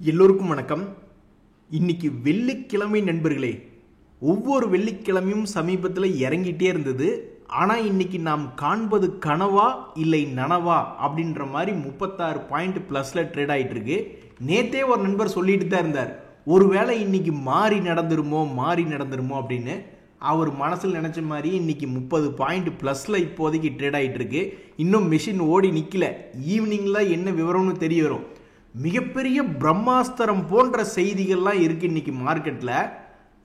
எல்லோருக்கும் வணக்கம். இன்னைக்கு வெள்ளிக்கிழமை நண்பர்களே. ஒவ்வொரு வெள்ளிக்கிழமையும் சமீபத்தில் இறங்கிட்டே இருந்தது. ஆனால் இன்னைக்கு நாம் காண்பது கனவா இல்லை நனவா அப்படின்ற மாதிரி 36 பாயிண்ட் ப்ளஸில் ட்ரேட் ஆகிட்டு இருக்கு. நேற்றே ஒரு நண்பர் சொல்லிட்டு தான் இருந்தார், ஒருவேளை இன்னைக்கு மாறி நடந்துருமோ அப்படின்னு. அவர் மனசில் நினச்ச மாதிரி இன்னைக்கு 30 பாயிண்ட் ப்ளஸில் இப்போதைக்கு ட்ரேட் ஆகிட்டு இருக்கு. இன்னும் மெஷின் ஓடி நிற்கல. ஈவினிங்கில் என்ன விவரம்னு தெரிய வரும். மிகப்பெரிய பிரம்மாஸ்திரம் போன்ற செய்திகள்லாம் இருக்கு இன்னைக்கு மார்க்கெட்டில்.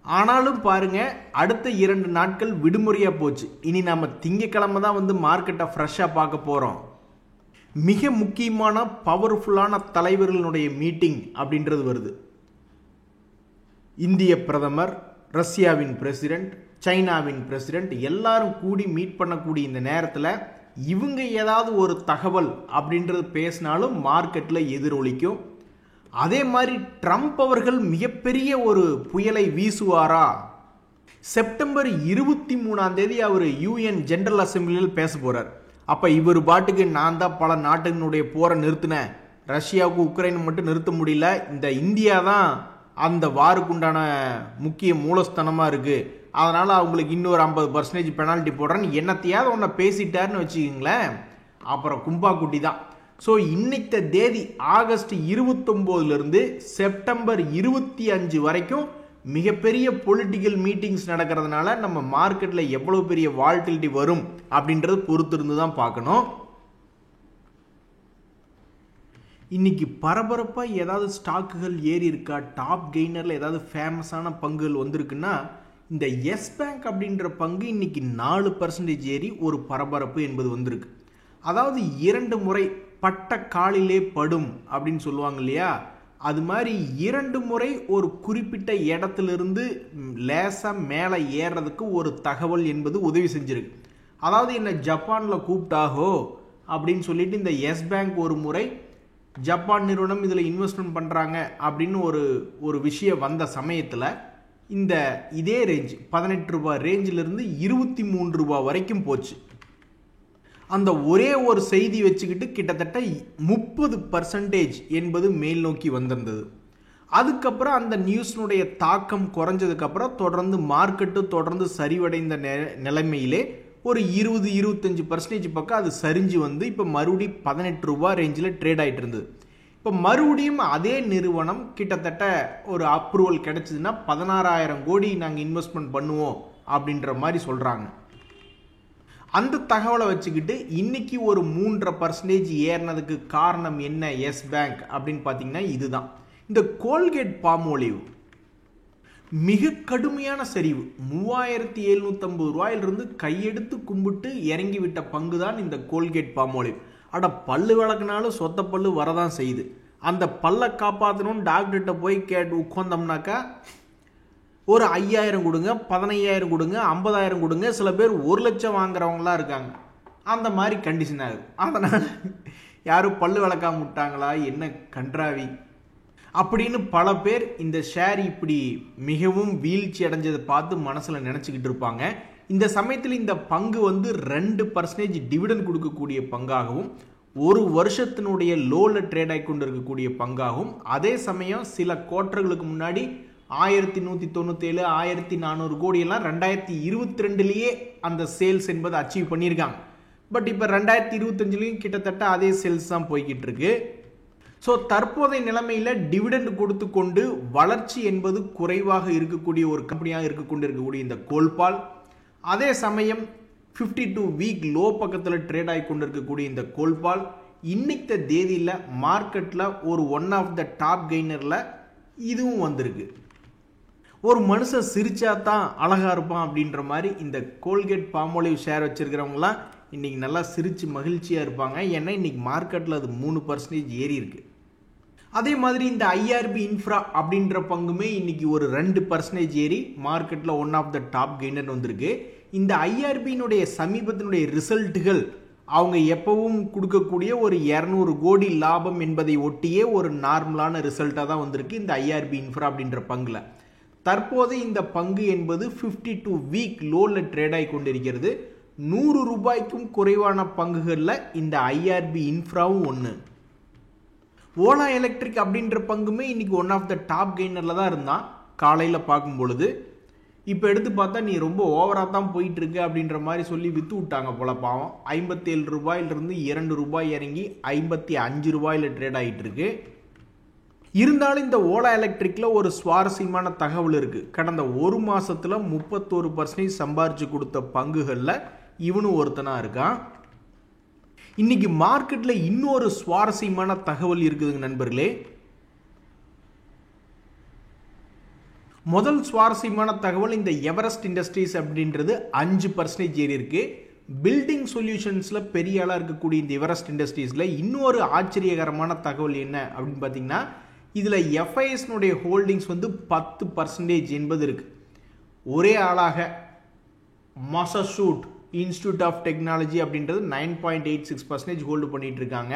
ஆனாலும் பாருங்க, அடுத்த 2 நாட்கள் விடுமுறையாக போச்சு. இனி நம்ம திங்கக்கிழமை தான் மார்க்கெட்டை ஃப்ரெஷ்ஷாக பார்க்க போகிறோம். மிக முக்கியமான பவர்ஃபுல்லான தலைவர்களுடைய மீட்டிங் அப்படின்றது வருது. இந்திய பிரதமர், ரஷ்யாவின் பிரசிடென்ட், சைனாவின் பிரசிடென்ட் எல்லாரும் கூடி மீட் பண்ணக்கூடிய இந்த நேரத்தில் இவங்க ஏதாவது ஒரு தகவல் அப்படின்றது பேசினாலும் மார்க்கெட்டில் எதிரொலிக்கும். அதே மாதிரி ட்ரம்ப் அவர்கள் மிகப்பெரிய ஒரு புயலை வீசுவாரா? செப்டம்பர் 23 அவர் யூஎன் ஜெனரல் அசம்பிளியில் பேச போறார். அப்ப இவர் பாட்டுக்கு நான் தான் பல நாட்டினுடைய போரை நிறுத்தினேன், ரஷ்யாவுக்கு உக்ரைன் மட்டும் நிறுத்த முடியல, இந்த இந்தியா தான் அந்த வாருக்குண்டான முக்கிய மூலஸ்தானமா இருக்கு, அதனால அவங்களுக்கு இன்னொரு 50% பெனால்ட்டி போடுறேன்னு என்னத்தையாவது ஒன்றை பேசிட்டாருன்னு வச்சுக்கிங்களேன், அப்புறம் கும்பா குட்டி தான். ஸோ இன்னைக்கு தேதி ஆகஸ்ட் 29 செப்டம்பர் 25 வரைக்கும் மிகப்பெரிய பொலிட்டிக்கல் மீட்டிங்ஸ் நடக்கிறதுனால நம்ம மார்க்கெட்டில் எவ்வளோ பெரிய வால்டிலிட்டி வரும் அப்படின்றது பொறுத்து இருந்து தான் பார்க்கணும். இன்னைக்கு பரபரப்பாக ஏதாவது ஸ்டாக்குகள் ஏறி இருக்கா, டாப் கெய்னரில் ஏதாவது ஃபேமஸான பங்குகள் வந்திருக்குன்னா இந்த எஸ் பேங்க் அப்படின்ற பங்கு இன்னைக்கு 4% ஏறி ஒரு பரபரப்பு என்பது வந்திருக்கு. அதாவது 2 முறை பட்ட காலிலே படும் அப்படின்னு சொல்லுவாங்க இல்லையா, அது மாதிரி 2 முறை ஒரு குறிப்பிட்ட இடத்திலிருந்து லேசாக மேலே ஏறுறதுக்கு ஒரு தகவல் என்பது உதவி செஞ்சிருக்கு. அதாவது என்ன, ஜப்பானில் கூப்பிட்டாகோ அப்படின்னு சொல்லிட்டு இந்த எஸ் பேங்க் ஒரு முறை ஜப்பான் நிறுவனம் இதில் இன்வெஸ்ட்மெண்ட் பண்ணுறாங்க அப்படின்னு ஒரு விஷயம் வந்த சமயத்தில் இந்த இதே ரேஞ்ச் 18 ரூபாய் ரேஞ்சிலிருந்து 23 ரூபாய் வரைக்கும் போச்சு. அந்த ஒரே ஒரு செய்தி வச்சுக்கிட்டு கிட்டத்தட்ட 30% என்பது மேல் நோக்கி வந்திருந்தது. அதுக்கப்புறம் அந்த நியூஸ்னுடைய தாக்கம் குறைஞ்சதுக்கப்புறம் தொடர்ந்து மார்க்கெட்டு தொடர்ந்து சரிவடைந்த நிலைமையிலே ஒரு 20-25% பக்கம் அது சரிஞ்சு இப்போ மறுபடியும் 18 ரூபாய் ரேஞ்சில் ட்ரேட் ஆகிட்டு இருந்தது. இப்போ மறுபடியும் அதே நிறுவனம் கிட்டத்தட்ட ஒரு அப்ரூவல் கிடைச்சதுன்னா 16,000 கோடி நாங்கள் இன்வெஸ்ட்மெண்ட் பண்ணுவோம் அப்படின்ற மாதிரி சொல்கிறாங்க. அந்த தகவலை வச்சுக்கிட்டு இன்னைக்கு ஒரு 3.5% ஏறினதுக்கு காரணம் என்ன எஸ் பேங்க் அப்படின்னு பார்த்தீங்கன்னா இதுதான். இந்த கோல்கேட் பால்மோலிவ் மிக கடுமையான சரிவு, 3,750 ரூபாயிலிருந்து கையெடுத்து கும்பிட்டு இறங்கி விட்ட பங்கு தான் இந்த கோல்கேட் பால்மோலிவ். அட பல்லு விளக்குனாலும் சொத்த பல்லு வரதான் செய்யுது. அந்த பல்லை காப்பாற்றணும்னு டாக்டர்கிட்ட போய் உட்காந்தோம்னாக்கா ஒரு 5,000 கொடுங்க, 15,000 கொடுங்க, 50,000 கொடுங்க, சில பேர் 1 லட்சம் வாங்குறவங்களாம் இருக்காங்க. அந்த மாதிரி கண்டிஷன் ஆகுது. அதனால் யாரும் பல்லு விளக்காம விட்டாங்களா, என்ன கன்றாவி அப்படின்னு பல பேர் இந்த ஷேர் இப்படி மிகவும் வீழ்ச்சி அடைஞ்சதை பார்த்து மனசில் நினச்சிக்கிட்டு இருப்பாங்க. இந்த சமயத்தில் இந்த பங்கு 2% டிவிடெண்ட் கொடுக்கக்கூடிய பங்காகவும், ஒரு வருஷத்தினுடைய லோவில் ட்ரேட் ஆகி கொண்டு இருக்கக்கூடிய பங்காகவும், அதே சமயம் சில குவார்ட்டர்களுக்கு முன்னாடி 1,197 1,400 கோடியெல்லாம் 2022 அந்த சேல்ஸ் என்பதை அச்சீவ் பண்ணியிருக்காங்க. பட் இப்போ 2025 கிட்டத்தட்ட அதே சேல்ஸ் தான் போய்கிட்டு இருக்கு. ஸோ தற்போதைய நிலைமையில் டிவிடெண்ட் கொடுத்து கொண்டு வளர்ச்சி என்பது குறைவாக இருக்கக்கூடிய ஒரு கம்பெனியாக இருக்கக்கூடிய இந்த கோல்பால், அதே சமயம் 52 வீக் லோ பக்கத்தில் ட்ரேட் ஆகி கொண்டு இருக்கக்கூடிய இந்த கோல்பால் இன்னைக்கு தேதியில் மார்க்கெட்டில் ஒரு ஒன் ஆஃப் த டாப் கெய்னரில் இதுவும் வந்திருக்கு. ஒரு மனுஷன் சிரிச்சா தான் அழகா இருப்பான் அப்படின்ற மாதிரி இந்த கோல்கேட் பால்மோலிவ் ஷேர் வச்சிருக்கிறவங்களாம் இன்னைக்கு நல்லா சிரிச்சு மகிழ்ச்சியாக இருப்பாங்க. ஏன்னா இன்னைக்கு மார்க்கெட்டில் அது 3% ஏறி இருக்கு. அதே மாதிரி இந்த ஐஆர்பி இன்ஃப்ரா அப்படின்ற பங்குமே இன்னைக்கு ஒரு 2% ஏறி மார்க்கெட்டில் one of the top gainer வந்திருக்கு. இந்த ஐஆர்பியினுடைய சமீபத்தினுடைய ரிசல்ட்டுகள் அவங்க எப்பவும் கொடுக்கக்கூடிய ஒரு 200 கோடி லாபம் என்பதை ஒட்டியே ஒரு நார்மலான ரிசல்ட்டாக தான் வந்திருக்கு இந்த ஐஆர்பி இன்ஃப்ரா அப்படின்ற பங்குல. தற்போது இந்த பங்கு என்பது 52 வீக் லோவில் ட்ரேட் ஆகி கொண்டிருக்கிறது. 100 ரூபாய்க்கும் குறைவான பங்குகளில் இந்த ஐஆர்பி இன்ஃப்ராவும் ஒன்று. ஓலா எலக்ட்ரிக் அப்படின்ற பங்குமே இன்னைக்கு ஒன் ஆஃப் த டாப் கெய்னரில் தான் இருந்தான் காலையில் பார்க்கும் பொழுது. இப்போ எடுத்து பார்த்தா நீ ரொம்ப ஓவராக தான் போயிட்டு இருக்கு அப்படின்ற மாதிரி சொல்லி விற்று விட்டாங்க போல பாவம். 57 ரூபாயிலிருந்து 2 ரூபாய் இறங்கி 55 ரூபாயில் ட்ரேட் ஆகிட்டு இருக்கு. இருந்தாலும் இந்த ஓலா எலக்ட்ரிக்ல ஒரு சுவாரஸ்யமான தகவல் இருக்கு. கடந்த ஒரு மாசத்துல 31% சம்பாரிச்சு கொடுத்த பங்குகள்ல இவனும் ஒருத்தனா இருக்கான். இன்னைக்கு மார்க்கெட்ல இன்னொரு சுவாரஸ்யமான தகவல் இருக்குதுங்க நண்பர்களே. முதல் சுவாரஸ்யமான தகவல், இந்த எவரெஸ்ட் இண்டஸ்ட்ரீஸ் அப்படின்றது 5% ஏறி இருக்கு. பில்டிங் சொல்யூஷன்ஸ்ல பெரிய ஆளா இருக்கக்கூடிய இந்த எவரெஸ்ட் இண்டஸ்ட்ரீஸ்ல இன்னொரு ஆச்சரியகரமான தகவல் என்ன அப்படின்னு பார்த்தீங்கன்னா, இதுல எஃப்ஐஎஸ்னுடைய ஹோல்டிங்ஸ் வந்து 10% என்பது இருக்கு. ஒரே ஆளாக மாசசூட் இன்ஸ்டிடியூட் ஆஃப் டெக்னாலஜி அப்படின்றது 9.86% ஹோல்டு பண்ணிட்டு இருக்காங்க.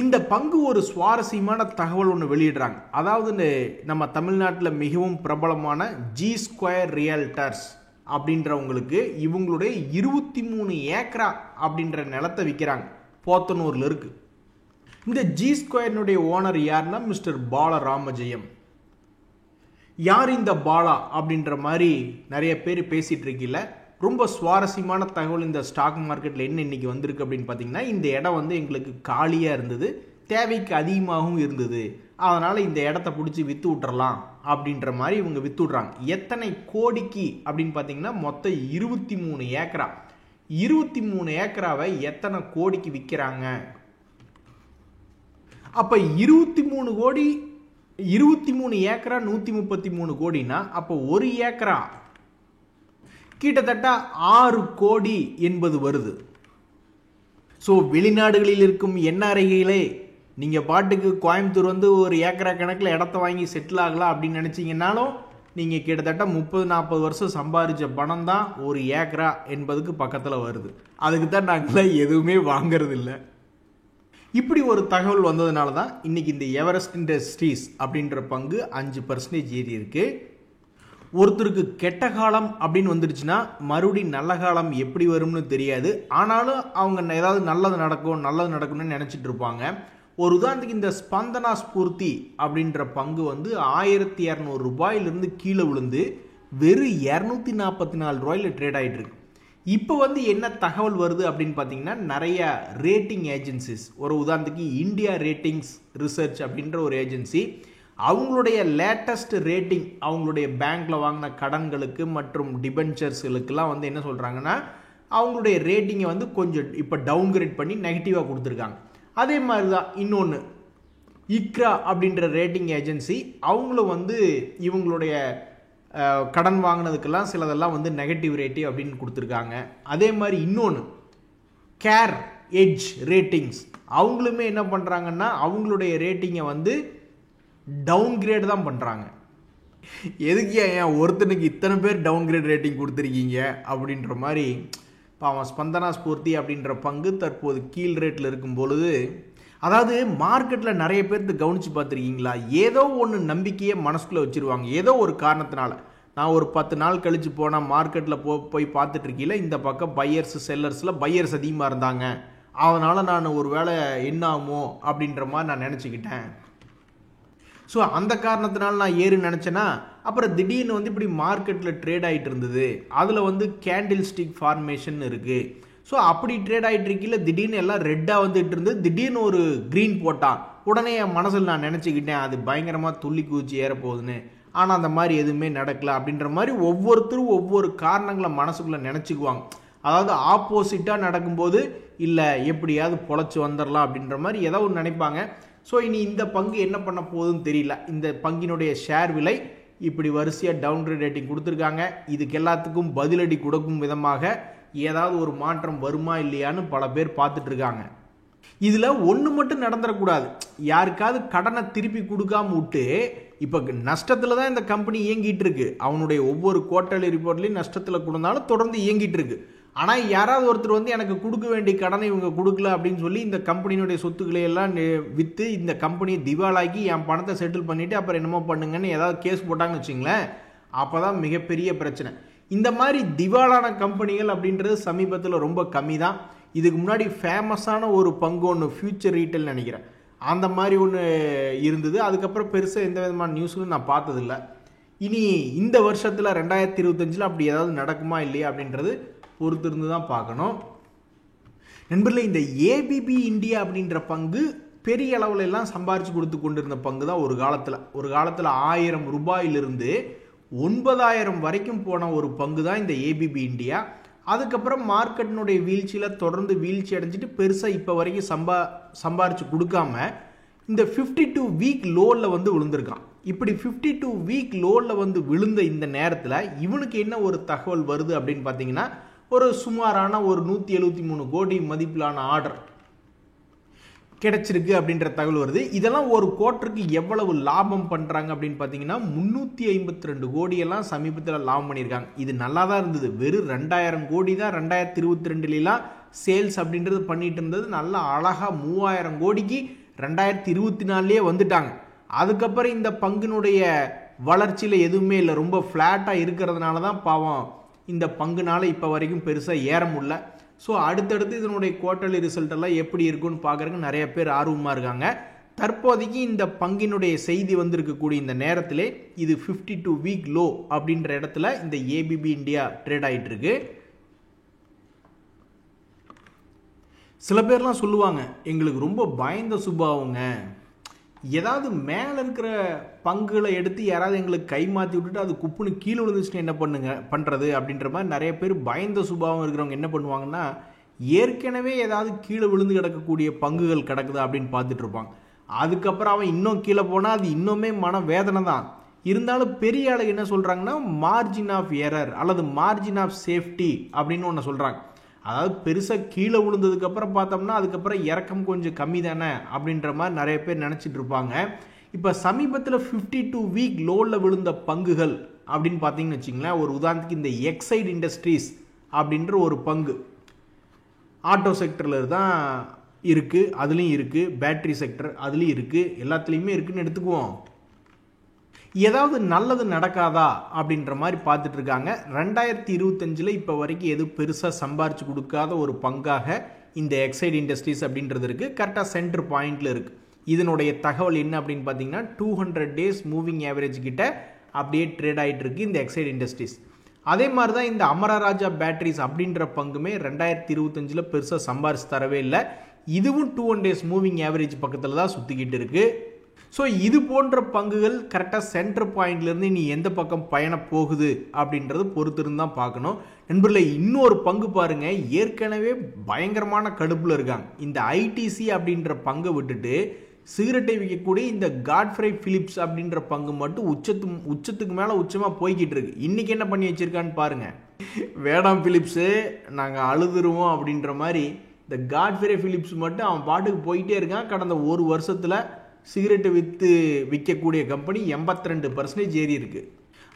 இந்த பங்கு ஒரு சுவாரஸ்யமான தகவல் ஒன்று வெளியிடுறாங்க. அதாவது நம்ம தமிழ்நாட்டில் மிகவும் பிரபலமான ஜி ஸ்கொயர் ரியல்டர்ஸ் அப்படின்றவங்களுக்கு இவங்களுடைய 23 ஏக்கரா அப்படின்ற நிலத்தை விற்கிறாங்க. போத்தனூர்ல இருக்கு. இந்த ஜி ஸ்கொயர்னுடைய ஓனர் யாருன்னா மிஸ்டர் பாலராமஜெயம். யார் இந்த பாலா அப்படின்ற மாதிரி நிறைய பேர் பேசிட்டு இருக்கீங்கள. ரொம்ப சுவாரஸ்யமான தகவல் இந்த ஸ்டாக் மார்க்கெட்டில் என்ன இன்னைக்கு வந்திருக்கு அப்படின்னு பார்த்தீங்கன்னா, இந்த இடம் வந்து எங்களுக்கு காலியாக இருந்தது, தேவைக்கு அதிகமாகவும் இருந்தது, அதனால் இந்த இடத்த பிடிச்சி விற்று விட்டுறலாம் அப்படின்ற மாதிரி இவங்க விற்று விட்றாங்க. எத்தனை கோடிக்கு அப்படின்னு பார்த்தீங்கன்னா, மொத்தம் 23 ஏக்கரா. 23 ஏக்கராவை எத்தனை கோடிக்கு விற்கிறாங்க? அப்போ 23 கோடி, 23 ஏக்கரா 133 கோடினா அப்போ ஒரு ஏக்கரா கிட்டத்தட்ட 6 கோடி என்பது வருது. ஸோ வெளிநாடுகளில் இருக்கும் என்ஆர்ஐகளே, நீங்கள் பாட்டுக்கு கோயம்புத்தூர் வந்து ஒரு ஏக்கரா கணக்கில் இடத்த வாங்கி செட்டில் ஆகலாம் அப்படின்னு நினச்சிங்கன்னாலும் நீங்கள் கிட்டத்தட்ட 30-40 வருஷம் சம்பாதிச்ச பணம் தான் ஒரு ஏக்கரா என்பதுக்கு பக்கத்தில் வருது. அதுக்கு தான் நாங்கள் எதுவுமே வாங்கிறது இல்லை. இப்படி ஒரு தகவல் வந்ததுனால தான் இன்னைக்கு இந்த எவரெஸ்ட் இண்டஸ்ட்ரீஸ் அப்படின்ற பங்கு 5% ஏறி இருக்கு. ஒருத்தருக்கு கெட்ட காலம் அப்படின்னு வந்துடுச்சுன்னா மறுபடியும் நல்ல காலம் எப்படி வரும்னு தெரியாது. ஆனாலும் அவங்க ஏதாவது நல்லது நடக்கணும்னு நினச்சிட்டு இருப்பாங்க. ஒரு உதாரணத்துக்கு இந்த ஸ்பந்தனா ஸ்பூர்த்தி அப்படின்ற பங்கு வந்து 1200 ரூபாயிலிருந்து கீழே விழுந்து வெறும் 244 ரூபாயில் ட்ரேட் ஆகிட்டு இருக்கு. இப்போ வந்து என்ன தகவல் வருது அப்படின்னு பார்த்தீங்கன்னா, நிறைய ரேட்டிங் ஏஜென்சிஸ், ஒரு உதாரணத்துக்கு இந்தியா ரேட்டிங்ஸ் ரிசர்ச் அப்படின்ற ஒரு ஏஜென்சி, அவங்களுடைய லேட்டஸ்ட் ரேட்டிங் அவங்களுடைய பேங்க்ல வாங்கின கடன்களுக்கு மற்றும் டிபென்ச்சர்ஸ்களுக்கெல்லாம் வந்து என்ன சொல்கிறாங்கன்னா, அவங்களுடைய ரேட்டிங்கை வந்து கொஞ்சம் இப்போ டவுன்கிரேட் பண்ணி நெகட்டிவாக கொடுத்துருக்காங்க. அதே மாதிரி தான் இன்னொன்று இக்ரா அப்படின்ற ரேட்டிங் ஏஜென்சி, அவங்களும் வந்து இவங்களுடைய கடன் வாங்கினதுக்கெல்லாம் சிலதெல்லாம் வந்து நெகட்டிவ் ரேட்டிவ் அப்படின்னு கொடுத்துருக்காங்க. அதே மாதிரி இன்னொன்று கேர் எட்ஜ் ரேட்டிங்ஸ், அவங்களுமே என்ன பண்ணுறாங்கன்னா அவங்களுடைய ரேட்டிங்கை வந்து டவுன்கிரேட் தான் பண்ணுறாங்க. எதுக்கு ஏன் ஒருத்தனுக்கு இத்தனை பேர் டவுன்கிரேட் ரேட்டிங் கொடுத்துருக்கீங்க அப்படின்ற மாதிரி. அவன் ஸ்பந்தனா ஸ்பூர்த்தி அப்படின்ற பங்கு தற்போது கீழ் ரேட்டில் இருக்கும் பொழுது, அதாவது மார்க்கெட்டில் நிறைய பேர்த்து கவனித்து பார்த்துருக்கீங்களா, ஏதோ ஒன்று நம்பிக்கையை மனசுக்குள்ளே வச்சுருவாங்க. ஏதோ ஒரு காரணத்தினால நான் ஒரு 10 நாள் கழித்து போனால் மார்க்கெட்டில் போய் பார்த்துட்டு இருக்கீங்கள, இந்த பக்கம் பையர்ஸ் செல்லர்ஸில் பையர்ஸ் அதிகமாக இருந்தாங்க, அதனால் நான் ஒரு வேளை என்ன ஆகுமோ அப்படின்ற மாதிரி நான் நினச்சிக்கிட்டேன். ஸோ அந்த காரணத்தினால நான் ஏறு நினச்சேன்னா, அப்புறம் திடீர்னு வந்து இப்படி மார்க்கெட்டில் ட்ரேட் ஆகிட்டு இருந்தது. அதில் வந்து கேண்டில் ஸ்டிக் ஃபார்மேஷன் இருக்குது. ஸோ அப்படி ட்ரேட் ஆகிட்டு இருக்கையில் திடீர்னு எல்லாம் ரெட்டாக வந்துட்டு இருந்து திடீர்னு ஒரு க்ரீன் போட்டான். உடனே என் மனசில் நான் நினச்சிக்கிட்டேன் அது பயங்கரமாக துள்ளி குதிச்சு ஏறப்போகுதுன்னு. ஆனால் அந்த மாதிரி எதுவுமே நடக்கல அப்படின்ற மாதிரி ஒவ்வொருத்தரும் ஒவ்வொரு காரணங்களை மனசுக்குள்ளே நினச்சிக்குவாங்க. அதாவது ஆப்போசிட்டாக நடக்கும்போது இல்லை எப்படியாவது பொழைச்சி வந்துடலாம் அப்படின்ற மாதிரி ஏதோ ஒன்று நினைப்பாங்க. ஸோ இனி இந்த பங்கு என்ன பண்ண போகுதுன்னு தெரியல. இந்த பங்கினுடைய ஷேர் விலை இப்படி வரிசையாக டவுன்கிரேட் ரேட்டிங் கொடுத்துருக்காங்க. இதுக்கு எல்லாத்துக்கும் பதிலடி கொடுக்கும் விதமாக ஏதாவது ஒரு மாற்றம் வருமா இல்லையான்னு பல பேர் பார்த்துட்டு இருக்காங்க. இதில் ஒன்று மட்டும் நடந்துடக்கூடாது. யாருக்காவது கடனை திருப்பி கொடுக்காம விட்டு இப்போ நஷ்டத்தில் தான் இந்த கம்பெனி இயங்கிட்டு இருக்கு. அவனுடைய ஒவ்வொரு குவார்ட்டர்லி ரிப்போர்ட்லையும் நஷ்டத்தில் கொடுத்தாலும் தொடர்ந்து இயங்கிட்டு இருக்கு. ஆனால் யாராவது ஒருத்தர் வந்து எனக்கு கொடுக்க வேண்டிய கடனை இவங்க கொடுக்கல அப்படின்னு சொல்லி இந்த கம்பெனியினுடைய சொத்துக்களை எல்லாம் விற்று இந்த கம்பெனியை திவாலாக்கி என் பணத்தை செட்டில் பண்ணிவிட்டு அப்புறம் என்னமோ பண்ணுங்கன்னு ஏதாவது கேஸ் போட்டாங்கன்னு வச்சுங்களேன், அப்போ தான் மிகப்பெரிய பிரச்சனை. இந்த மாதிரி திவாலான கம்பெனிகள் அப்படின்றது சமீபத்தில் ரொம்ப கம்மி தான். இதுக்கு முன்னாடி ஃபேமஸான ஒரு பங்கு ஒன்று ஃபியூச்சர் ரீட்டைல் நினைக்கிறேன், அந்த மாதிரி ஒன்று இருந்தது. அதுக்கப்புறம் பெருசாக எந்த விதமான நியூஸும் நான் பார்த்ததில்ல. இனி இந்த வருஷத்தில் 2025 அப்படி ஏதாவது நடக்குமா இல்லையா அப்படின்றது பொறுத்திருந்து தான் பார்க்கணும். நண்பர்களே, இந்த ஏபிபி இந்தியா அப்படின்ற பங்கு பெரிய அளவில் எல்லாம் சம்பாரித்து கொடுத்து கொண்டிருந்த பங்கு தான் ஒரு காலத்தில் 1000 ரூபாயிலிருந்து 9000 வரைக்கும் போன ஒரு பங்கு தான் இந்த ஏபிபி இந்தியா. அதுக்கப்புறம் மார்க்கெட்டினுடைய வீழ்ச்சியில் தொடர்ந்து வீழ்ச்சி அடைஞ்சிட்டு பெருசாக இப்போ வரைக்கும் சம்பாரித்து கொடுக்காம இந்த 52 வீக் லோவில் வந்து விழுந்திருக்கான். இப்படி 52 வீக் லோவில் வந்து விழுந்த இந்த நேரத்தில் இவனுக்கு என்ன ஒரு தகவல் வருது அப்படின்னு பார்த்தீங்கன்னா, ஒரு சுமாரான ஒரு 173 கோடி மதிப்பிலான ஆர்டர் கிடைச்சிருக்கு அப்படின்ற தகவல் வருது. இதெல்லாம் ஒரு குவார்ட்டருக்கு எவ்வளவு லாபம் பண்ணுறாங்க அப்படின்னு பார்த்தீங்கன்னா 352 கோடியெல்லாம் சமீபத்தில் லாபம் பண்ணியிருக்காங்க. இது நல்லா தான் இருந்தது. வெறும் 2000 கோடி தான் 2022 சேல்ஸ் அப்படின்றது பண்ணிட்டு இருந்தது. நல்லா அழகாக 3000 கோடிக்கு 2024 வந்துட்டாங்க. அதுக்கப்புறம் இந்த பங்கினுடைய வளர்ச்சியில் எதுவுமே இல்லை, ரொம்ப ஃப்ளாட்டாக இருக்கிறதுனால தான் பாவம் இந்த பங்குனால இப்போ வரைக்கும் பெருசாக ஏற முடியல. ஸோ அடுத்தடுத்து இதனுடைய குவார்ட்டர்லி ரிசல்ட் எல்லாம் எப்படி இருக்குன்னு பார்க்குறதுக்கு நிறைய பேர் ஆர்வமாக இருக்காங்க. தற்போதைக்கு இந்த பங்கினுடைய செய்தி வந்திருக்கக்கூடிய இந்த நேரத்திலே இது 52 வீக் லோ அப்படின்ற இடத்துல இந்த ஏபிபி இந்தியா ட்ரேட் ஆகிட்டு இருக்கு. சில பேர்லாம் சொல்லுவாங்க, எங்களுக்கு ரொம்ப பயந்த சுபாவங்க, ஏதாவது மேலே இருக்கிற பங்குகளை எடுத்து யாராவது எங்களுக்கு கை மாற்றி விட்டுட்டு அது குப்புன்னு கீழே விழுந்துச்சுன்னு என்ன பண்ணுறது அப்படின்ற மாதிரி நிறைய பேர் பயந்த சுபாவம் இருக்கிறவங்க என்ன பண்ணுவாங்கன்னா, ஏற்கனவே ஏதாவது கீழே விழுந்து கிடக்கக்கூடிய பங்குகள் கிடக்குதா அப்படின்னு பார்த்துட்டு இருப்பாங்க. அதுக்கப்புறம் அவன் இன்னும் கீழே போனால் அது இன்னுமே மன வேதனை தான். இருந்தாலும் பெரிய ஆளுங்க என்ன சொல்கிறாங்கன்னா, மார்ஜின் ஆஃப் எரர் அல்லது மார்ஜின் ஆஃப் சேஃப்டி அப்படின்னு ஒன்று சொல்கிறாங்க. அதாவது பெருசாக கீழே விழுந்ததுக்கப்புறம் பார்த்தோம்னா அதுக்கப்புறம் இறக்கம் கொஞ்சம் கம்மி தானே அப்படின்ற மாதிரி நிறைய பேர் நினச்சிட்டு இருப்பாங்க. இப்போ சமீபத்தில் 52 வீக் லோவில் விழுந்த பங்குகள் அப்படின்னு பார்த்தீங்கன்னு வச்சிங்களேன், ஒரு உதாரணத்துக்கு இந்த எக்ஸைட் இண்டஸ்ட்ரீஸ் அப்படின்ற ஒரு பங்கு ஆட்டோ செக்டரில் தான் இருக்குது, அதுலேயும் இருக்குது, பேட்டரி செக்டர் அதுலேயும் இருக்குது, எல்லாத்துலேயுமே இருக்குதுன்னு எடுத்துக்குவோம். ஏதாவது நல்லது நடக்காதா அப்படின்ற மாதிரி பார்த்துட்டு இருக்காங்க. 2025 இப்போ வரைக்கும் எதுவும் பெருசாக சம்பாரிச்சு கொடுக்காத ஒரு பங்காக இந்த எக்ஸைட் இண்டஸ்ட்ரீஸ் அப்படின்றது இருக்குது. கரெக்டாக சென்டர் பாயிண்டில் இருக்குது. இதனுடைய தகவல் என்ன அப்படின்னு பார்த்தீங்கன்னா 200 டேஸ் மூவிங் ஆவரேஜ் கிட்ட அப்படியே ட்ரேட் ஆகிட்டு இருக்கு இந்த எக்ஸைட் இண்டஸ்ட்ரீஸ். அதே மாதிரி தான் இந்த அமரராஜா பேட்டரிஸ் அப்படின்ற பங்குமே 2025 பெருசாக சம்பாரிச்சு தரவே இல்லை. இதுவும் 200 டேஸ் மூவிங் ஆவரேஜ் பக்கத்தில் தான் சுற்றிக்கிட்டு இருக்குது. ஸோ இது போன்ற பங்குகள் கரெக்டாக சென்டர் பாயிண்ட்லேருந்து இனி எந்த பக்கம் பயணம் போகுது அப்படின்றது பொறுத்திருந்து தான் பார்க்கணும். நண்பர்களே, இன்னொரு பங்கு பாருங்கள், ஏற்கனவே பயங்கரமான கடுப்பில் இருக்காங்க. இந்த ஐடிசி அப்படின்ற பங்கை விட்டுட்டு சிகரெட்டை விற்கக்கூடிய இந்த காட்ஃப்ரே பிலிப்ஸ் அப்படின்ற பங்கு மட்டும் உச்சத்துக்கு மேலே உச்சமாக போய்கிட்டு இருக்கு. இன்றைக்கி என்ன பண்ணி வச்சுருக்கான்னு பாருங்கள். வேடாம் பிலிப்ஸு நாங்கள் அழுதுருவோம் அப்படின்ற மாதிரி இந்த காட்ஃப்ரே பிலிப்ஸ் மட்டும் அவன் பாட்டுக்கு போயிட்டே இருக்கான். கடந்த ஒரு வருஷத்தில் சிகரெட்டு விற்கக்கூடிய கம்பெனி 82% ஏறி இருக்கு.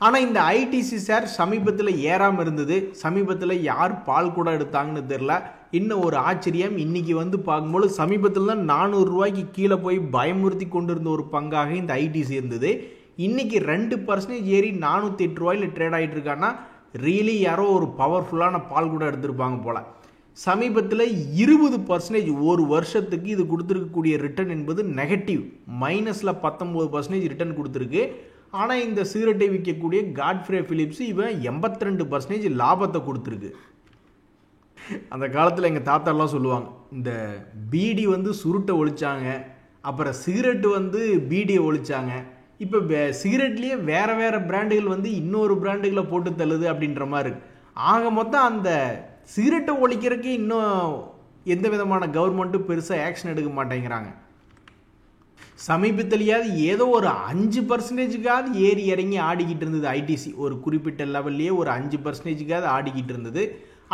ஆனால் இந்த ஐடிசி ஷேர் சமீபத்தில் ஏறாமல் இருந்தது. சமீபத்தில் யார் பால் கூட எடுத்தாங்கன்னு தெரில. இன்னும் ஒரு ஆச்சரியம், இன்னைக்கு வந்து பார்க்கும்போது சமீபத்தில் தான் 400 ரூபாய்க்கு கீழே போய் பயமுறுத்தி கொண்டிருந்த ஒரு பங்காக இந்த ஐடிசி இருந்தது. இன்னைக்கு 2% ஏறி 408 ரூபாயில் ட்ரேட் ஆகிட்டு இருக்கான்னா ரியலி யாரோ ஒரு பவர்ஃபுல்லான பால் கூட எடுத்திருப்பாங்க போல. சமீபத்தில் 20% ஒரு வருஷத்துக்கு இது கொடுத்துருக்கக்கூடிய ரிட்டர்ன் என்பது நெகட்டிவ், -19% ரிட்டர்ன் கொடுத்துருக்கு. ஆனால் இந்த சிகரெட்டை விற்கக்கூடிய காட்ஃப்ரே பிலிப்ஸ் இவன் 82% லாபத்தை கொடுத்துருக்கு. அந்த காலத்தில் எங்கள் தாத்தாலாம் சொல்லுவாங்க, இந்த பீடி வந்து சுருட்டை ஒழிச்சாங்க, அப்புறம் சிகரெட்டு வந்து பீடியை ஒழிச்சாங்க, இப்போ சிகரெட்லேயே வேறு வேறு பிராண்டுகள் வந்து இன்னொரு பிராண்டுகளை போட்டு தள்ளுது அப்படின்ற மாதிரி இருக்கு. ஆக மொத்தம் அந்த சிகரெட்டை ஒழிக்கிறதுக்கு இன்னும் எந்த விதமான கவர்மெண்ட்டும் பெருசாக ஆக்ஷன் எடுக்க மாட்டேங்கிறாங்க. சமீபத்திலேயாவது ஏதோ ஒரு 5%க்காவது ஏறி இறங்கி ஆடிக்கிட்டு இருந்தது ஐடிசி. ஒரு குறிப்பிட்ட லெவல்லையே ஒரு 5%க்காவது ஆடிக்கிட்டு இருந்தது.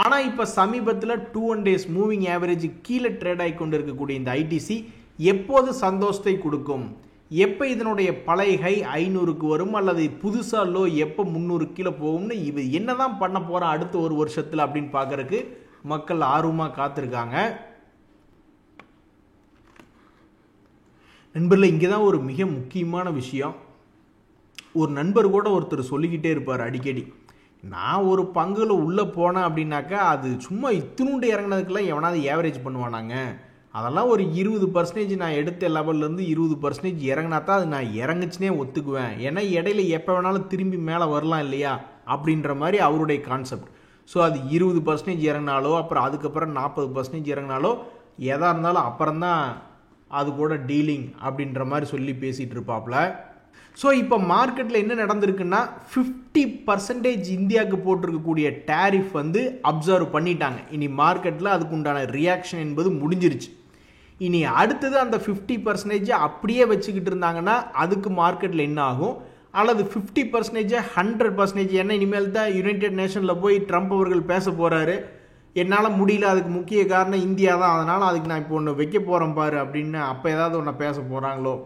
ஆனால் இப்போ சமீபத்தில் 200 டேஸ் மூவிங் ஆவரேஜ் கீழே ட்ரேட் ஆகி கொண்டு இருக்கக்கூடிய இந்த ஐடிசி எப்போது சந்தோஷத்தை கொடுக்கும், எப்போ இதனுடைய பழைய ஹை 500க்கு வரும் அல்லது புதுசாக லோ எப்போ 300 கீழே போகும்னு இது என்னதான் பண்ண போகிறோம் அடுத்த ஒரு வருஷத்தில் அப்படின்னு பார்க்கறதுக்கு மக்கள் ஆர்வமாக காத்திருக்காங்க. நண்பரில் இங்கே தான் ஒரு மிக முக்கியமான விஷயம். ஒரு நண்பர் கூட ஒருத்தர் சொல்லிக்கிட்டே இருப்பார் அடிக்கடி, நான் ஒரு பங்குல உள்ளே போனேன் அப்படின்னாக்கா அது சும்மா இத்தினுண்டு இறங்கினதுக்கெல்லாம் எவனாவது ஏவரேஜ் பண்ணுவானாங்க, அதெல்லாம் ஒரு 20% நான் எடுத்த லெவல்லேருந்து 20% இறங்கினா தான் அது நான் இறங்குச்சுனே ஒத்துக்குவேன். ஏன்னா இடையில எப்போ வேணாலும் திரும்பி மேலே வரலாம் இல்லையா அப்படின்ற மாதிரி அவருடைய கான்செப்ட். ஸோ அது 20% இறங்கினாலோ அப்புறம் அதுக்கப்புறம் 40% இறங்கினாலோ எதாக இருந்தாலும் அப்புறம்தான் அது கூட டீலிங் அப்படின்ற மாதிரி சொல்லி பேசிகிட்டு இருப்பாப்புல. ஸோ இப்போ மார்க்கெட்டில் என்ன நடந்திருக்குன்னா 50% இந்தியாவுக்கு போட்டிருக்கக்கூடிய டேரிஃப் வந்து அப்சர்வ் பண்ணிட்டாங்க. இனி மார்க்கெட்டில் அதுக்கு உண்டான ரியாக்ஷன் என்பது முடிஞ்சிருச்சு. இனி அடுத்தது அந்த 50% அப்படியே வச்சுக்கிட்டு இருந்தாங்கன்னா அதுக்கு மார்க்கெட்டில் என்ன ஆகும், அல்லது 50% 100%, ஏன்னா இனிமேல் தான் யுனைடெட் நேஷனில் போய் ட்ரம்ப் அவர்கள் பேச போகிறாரு, என்னால் முடியல, அதுக்கு முக்கிய காரணம் இந்தியா தான், அதனால் அதுக்கு நான் இப்போ ஒன்று வைக்க போகிறேன் பாரு அப்படின்னு அப்போ ஏதாவது ஒன்று பேச போகிறாங்களோ,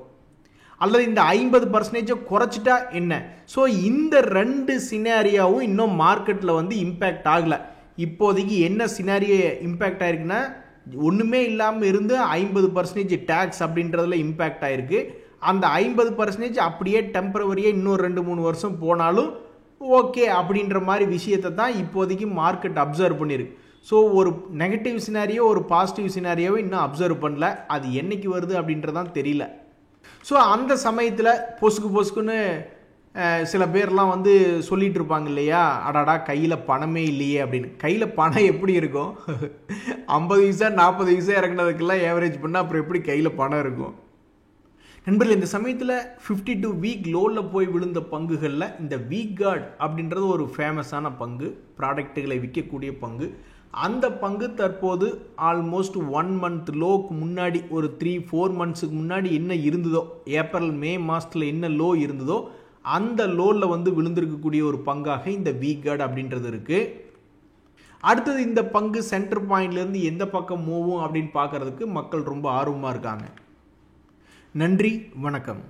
அல்லது இந்த 50% குறைச்சிட்டா என்ன. ஸோ இந்த 2 சினாரியாவும் இன்னும் மார்க்கெட்டில் வந்து இம்பேக்ட் ஆகலை. இப்போதைக்கு என்ன சினாரியோ இம்பேக்ட் ஆயிருக்குன்னா, ஒன்றுமே இல்லாமல் இருந்து 50% டேக்ஸ் அப்படின்றதுல இம்பேக்ட் ஆயிருக்கு. அந்த 50% அப்படியே டெம்பரவரியாக இன்னும் 2-3 வருஷம் போனாலும் ஓகே அப்படின்ற மாதிரி விஷயத்தை தான் இப்போதைக்கு மார்க்கெட் அப்சர்வ் பண்ணியிருக்கு. ஸோ ஒரு நெகட்டிவ் சினாரியோ ஒரு பாசிட்டிவ் சினாரியோவை இன்னும் அப்சர்வ் பண்ணல. அது என்னைக்கு வருது அப்படின்றதான் தெரியல. ஸோ அந்த சமயத்தில் பொசுக்குன்னு சில பேர்லாம் வந்து சொல்லிட்டு இருப்பாங்க இல்லையா, அடாடா கையில் பணமே இல்லையே அப்படின்னு. கையில் பணம் எப்படி இருக்கும்? 50 பைசா 40 பைசா இறங்கினதுக்கெல்லாம் ஏவரேஜ் பண்ணால் அப்புறம் எப்படி கையில் பணம் இருக்கும்? நண்பர்கள், இந்த சமயத்தில் 52 வீக் லோவில் போய் விழுந்த பங்குகளில் இந்த வீக் கார்டு அப்படின்றது ஒரு ஃபேமஸான பங்கு, ப்ராடக்ட்டுகளை விற்கக்கூடிய பங்கு. அந்த பங்கு தற்போது ஆல்மோஸ்ட் 1 மந்த் லோக்கு முன்னாடி, ஒரு 3-4 மந்த்ஸுக்கு முன்னாடி என்ன இருந்ததோ, ஏப்ரல் மே மாதத்தில் என்ன லோ இருந்ததோ அந்த லோவில் வந்து விழுந்திருக்கக்கூடிய ஒரு பங்காக இந்த வீக் கார்டு அப்படின்றது இருக்குது. அடுத்தது இந்த பங்கு சென்டர் பாயிண்ட்லேருந்து எந்த பக்கம் மூவும் அப்படின்னு பார்க்குறதுக்கு மக்கள் ரொம்ப ஆர்வமாக இருக்காங்க. நன்றி, வணக்கம்.